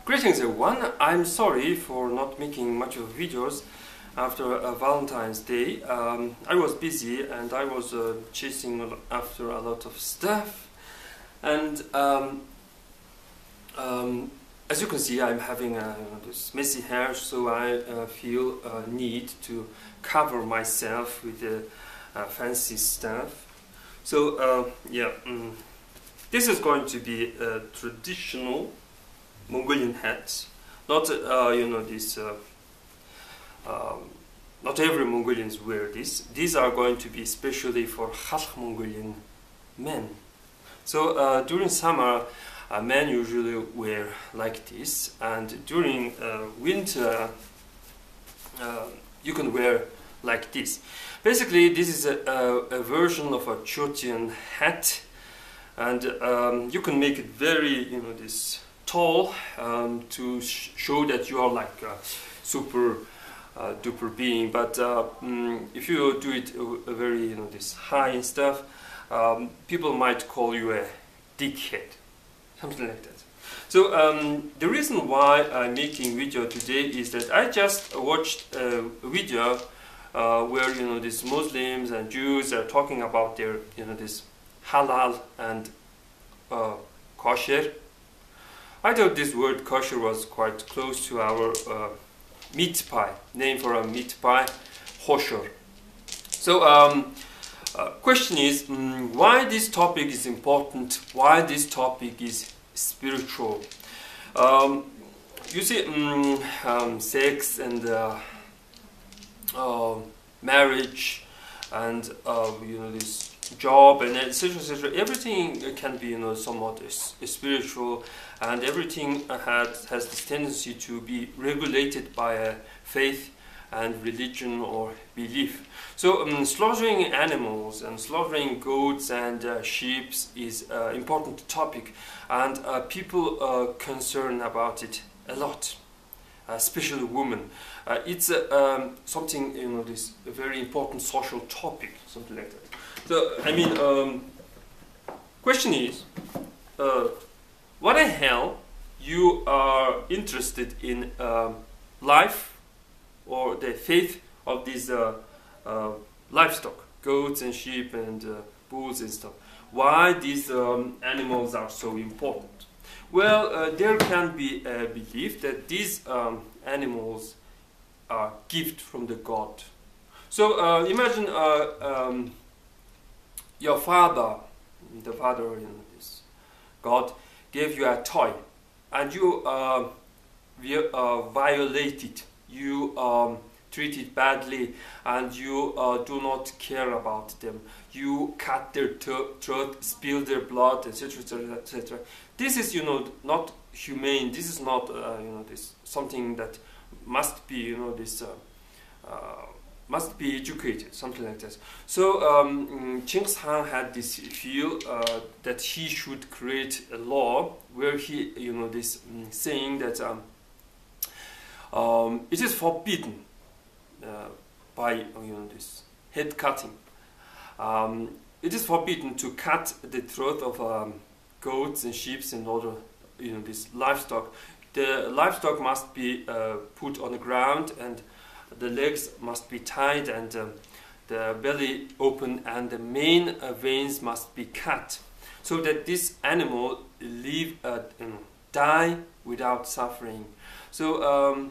Greetings everyone, I'm sorry for not making much of videos after Valentine's Day. I was busy and I was chasing after a lot of stuff, and as you can see, I'm having this messy hair, so I feel a need to cover myself with fancy stuff. So this is going to be a traditional Mongolian hat. Not not every Mongolians wear this. These are going to be especially for Halal Mongolian men. So during summer, men usually wear like this, and during winter, you can wear like this. Basically, this is a version of a Chutian hat, and you can make it very, this tall to show that you are like a super duper being. But if you do it very, this high and stuff, people might call you a dickhead, something like that. So the reason why I'm making video today is that I just watched a video where these Muslims and Jews are talking about their this halal and kosher. I thought this word kosher was quite close to our meat pie, name for a meat pie, kosher. So question is, why this topic is important, why this topic is spiritual. You see, sex and marriage and this job and etc., everything can be somewhat spiritual, and everything has this tendency to be regulated by a faith and religion or belief. So slaughtering animals and slaughtering goats and sheep is an important topic, and people are concerned about it a lot, especially women. It's something, this a very important social topic, something like that. So I mean, question is, what the hell you are interested in life or the faith of these livestock, goats and sheep and bulls and stuff? Why these animals are so important? Well, there can be a belief that these animals are gift from the God. So imagine your father, the father, this God gave you a toy, and you violate it. You treat it badly, and you do not care about them. You cut their throat, spill their blood, etc., etc., etc. This is, not humane. This is not, this something that must be, must be educated, something like that. So Genghis Khan had this feel that he should create a law where he, this saying that it is forbidden by this head cutting. It is forbidden to cut the throat of goats and sheep and other, this livestock. The livestock must be put on the ground, and the legs must be tied, and the belly open, and the main veins must be cut, so that this animal die without suffering. So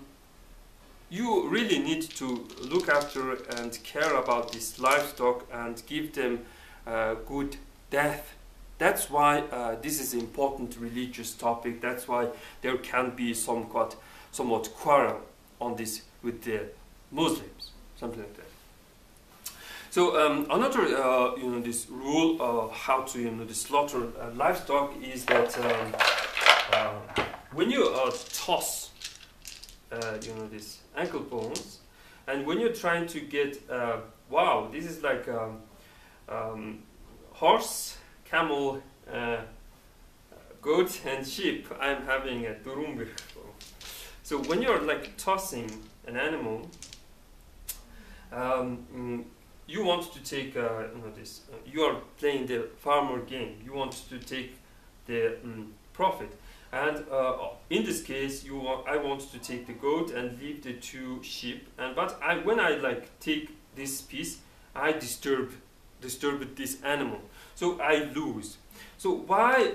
you really need to look after and care about this livestock and give them good death. That's why this is an important religious topic. That's why there can be somewhat quarrel on this with the Muslims, something like that. So another this rule of how to slaughter livestock is that when you toss these ankle bones, and when you're trying to get wow, this is like horse, camel, goat and sheep. I'm having a durum. So when you're like tossing an animal, you want to take you are playing the farmer game. You want to take the profit, And in this case, I want to take the goat and leave the 2 sheep. And but when I like take this piece, I disturb this animal, so I lose. So why,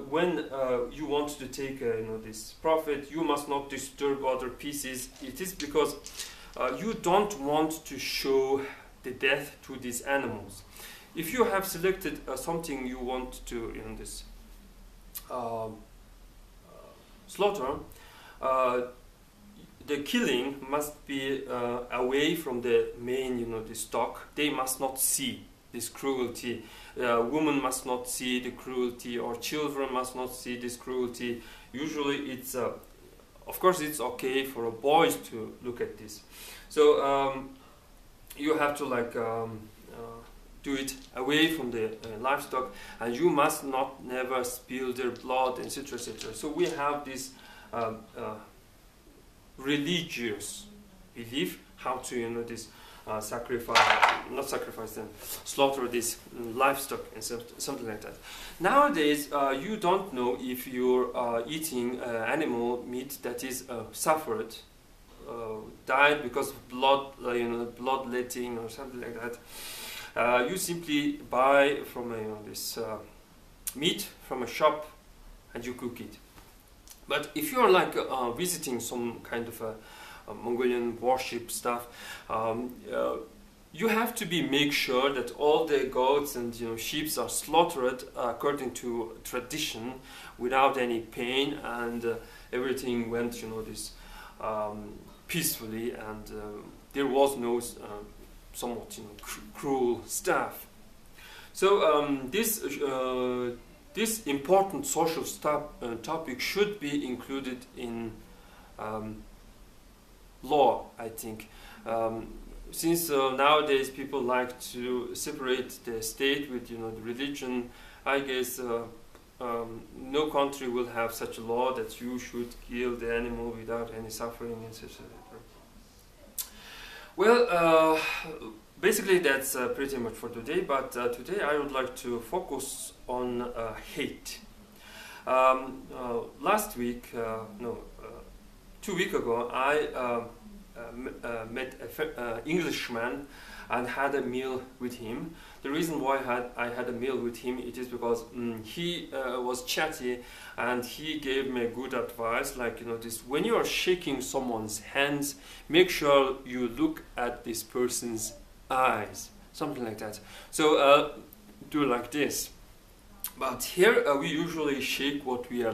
when you want to take this profit, you must not disturb other pieces? It is because you don't want to show the death to these animals. If you have selected something you want to slaughter, the killing must be away from the main, the stock. They must not see this cruelty. Women must not see the cruelty, or children must not see this cruelty. Usually it's, of course it's okay for boys to look at this. So you have to like do it away from the livestock, and you must not never spill their blood, etc., etc. So we have this religious belief how to slaughter this livestock and something like that. Nowadays, you don't know if you're eating animal meat that is suffered, died because of bloodletting or something like that. You simply buy from this meat from a shop and you cook it. But if you're like visiting some kind of a Mongolian worship stuff, you have to make sure that all the goats and sheep are slaughtered according to tradition, without any pain, and everything went peacefully, and there was no somewhat cruel stuff. So this important social topic should be included in law, I think. Since nowadays people like to separate the state with the religion, I guess no country will have such a law that you should kill the animal without any suffering, etc. Well, basically that's pretty much for today, but today I would like to focus on hate. Last week, 2 weeks ago, I met an Englishman and had a meal with him. The reason why I had a meal with him, it is because he was chatty, and he gave me good advice, like when you are shaking someone's hands, make sure you look at this person's eyes, something like that. So do like this. But here we usually shake what we are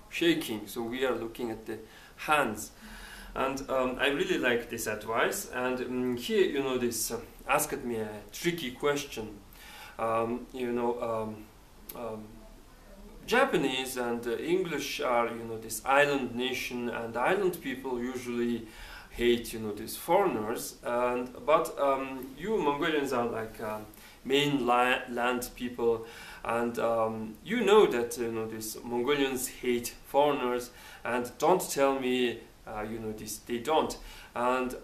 shaking, so we are looking at the hands. And I really like this advice, and he asked me a tricky question. Japanese and English are this island nation, and island people usually hate these foreigners, but you Mongolians are like mainland people, and you know that these Mongolians hate foreigners, and don't tell me they don't. And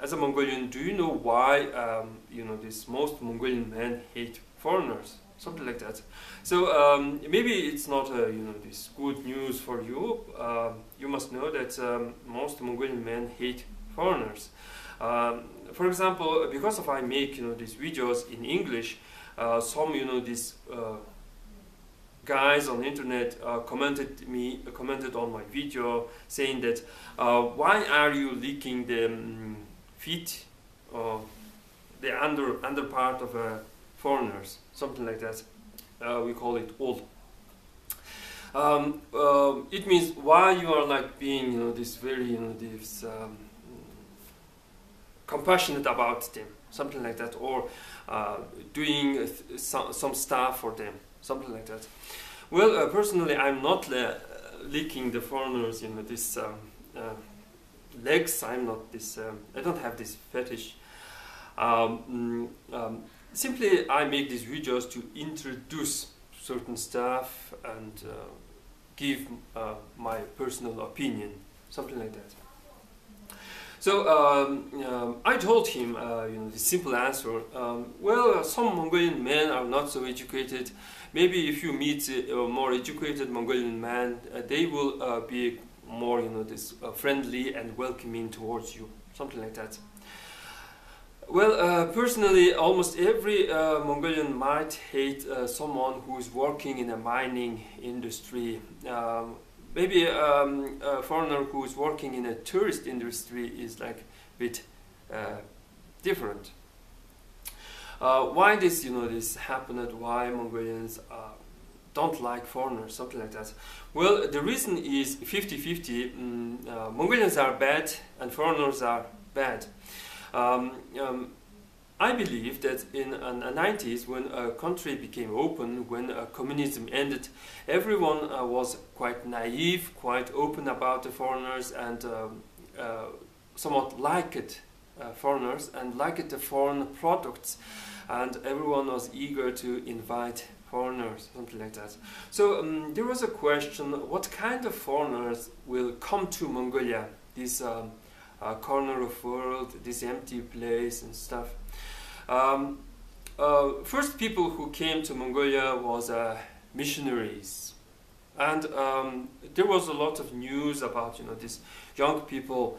as a Mongolian, do you know why most Mongolian men hate foreigners? Something like that. So maybe it's not this good news for you. You must know that most Mongolian men hate foreigners. For example, because I make these videos in English, some these guys on the internet commented on my video, saying that why are you licking the feet or the under part of foreigners, something like that. We call it ol. It means why you are like being this very compassionate about them, something like that, or doing some stuff for them, something like that. Well, personally, I'm not licking the foreigners, this legs. I'm not this. I don't have this fetish. Simply, I make these videos to introduce certain stuff and give my personal opinion, something like that. So I told him, the simple answer. Well, some Mongolian men are not so educated. maybe if you meet a more educated Mongolian man, they will be more, this friendly and welcoming towards you, something like that. Well, personally, almost every Mongolian might hate someone who is working in a mining industry. Maybe a foreigner who is working in a tourist industry is like a bit different. Why this happened? Why Mongolians don't like foreigners, something like that? Well, the reason is 50-50. Mongolians are bad and foreigners are bad. I believe that in the 90s, when a country became open, when communism ended, everyone was quite naive, quite open about the foreigners, and somewhat liked foreigners and liked the foreign products, and everyone was eager to invite foreigners, something like that. So there was a question: what kind of foreigners will come to Mongolia, this corner of the world, this empty place and stuff? First people who came to Mongolia was missionaries, and there was a lot of news about these young people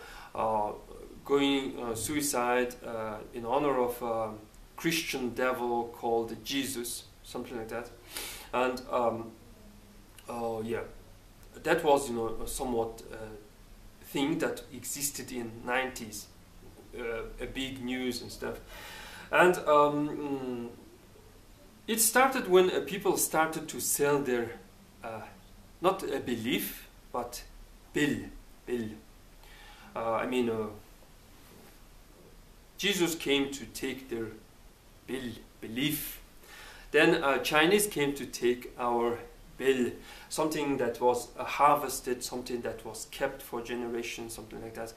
going suicide in honor of a Christian devil called Jesus, something like that. And yeah, that was somewhat thing that existed in 90s, a big news and stuff. And it started when people started to sell their not a belief but bill. I mean, Jesus came to take their belief. Then Chinese came to take our bill, something that was harvested, something that was kept for generations, something like that.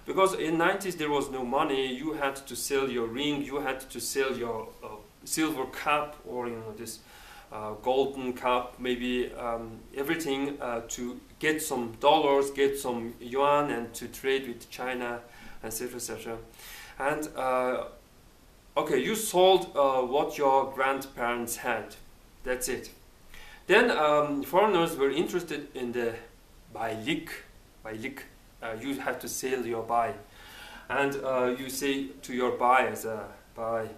Because in 90s there was no money. You had to sell your ring, you had to sell your silver cup, or this golden cup, maybe everything to get some dollars, get some yuan, and to trade with China, etc., etc. And okay, you sold what your grandparents had. That's it. Then foreigners were interested in the bailik. You have to sell your bai, and you say to your bai as a bai,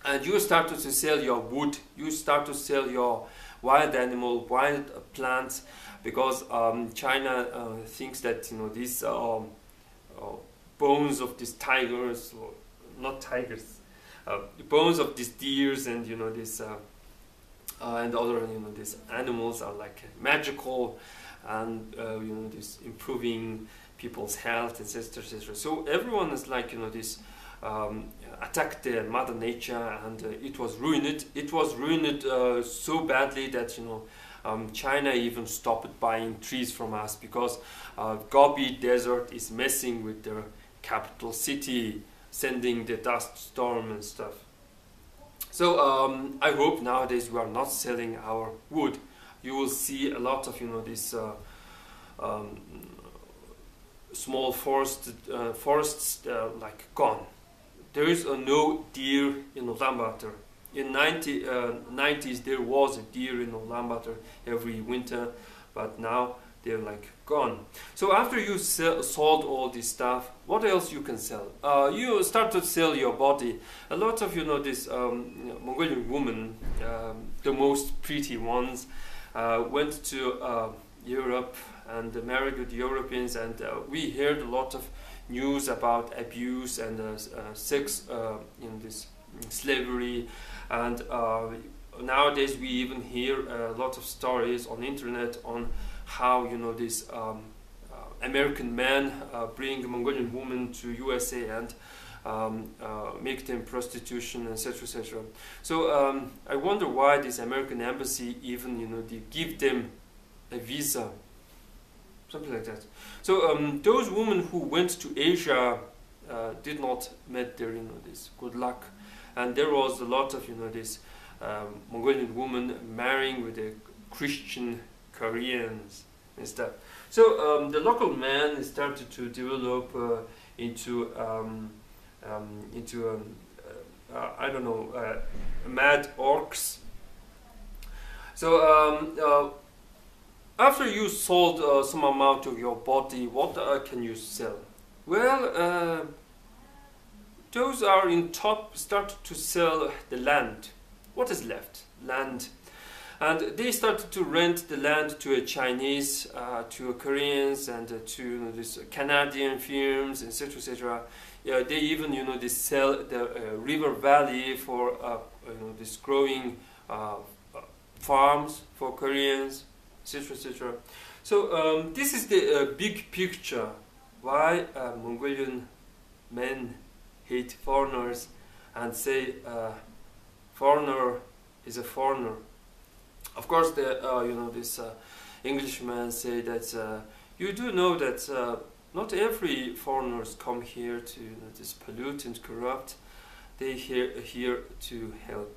and you start to sell your wood. You start to sell your wild animal, wild plants, because China thinks that these bones of these tigers, or not tigers, the bones of these deers and this. And other these animals are like magical, and this improving people's health, etc., etc. So everyone is like this attacked the mother nature, and it was ruined. It was ruined so badly that China even stopped buying trees from us, because Gobi Desert is messing with their capital city, sending the dust storm and stuff. So I hope nowadays we are not selling our wood. You will see a lot of these small forests like gone. There is no deer in Ulaanbaatar. In 90s there was a deer in Ulaanbaatar every winter, but now they're like gone. So after you sold all this stuff, what else you can sell? You start to sell your body. A lot of this Mongolian women, the most pretty ones, went to Europe and married with Europeans, and we heard a lot of news about abuse and sex in this slavery, and nowadays we even hear a lot of stories on internet on how this American men bring Mongolian women to USA and make them prostitution, etc., etc. So I wonder why this American embassy even they give them a visa, something like that. So those women who went to Asia did not met their this good luck, and there was a lot of this Mongolian women marrying with the Christian Koreans and stuff. So the local man started to develop into I don't know, mad orcs, So after you sold some amount of your body, what can you sell? Well, those are in top start to sell the land. What is left? Land. And they started to rent the land to a Chinese, to a Koreans, and to this Canadian firms, etc., etc. Yeah, they even they sell the river valley for this growing farms for Koreans, etc., etc. So this is the big picture why Mongolian men hate foreigners and say foreigner is a foreigner. Of course, this Englishmen say that you do know that not every foreigners come here to this pollute and corrupt. They here to help,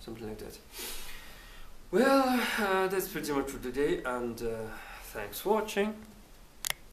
something like that. Well, that's pretty much for today, and thanks for watching.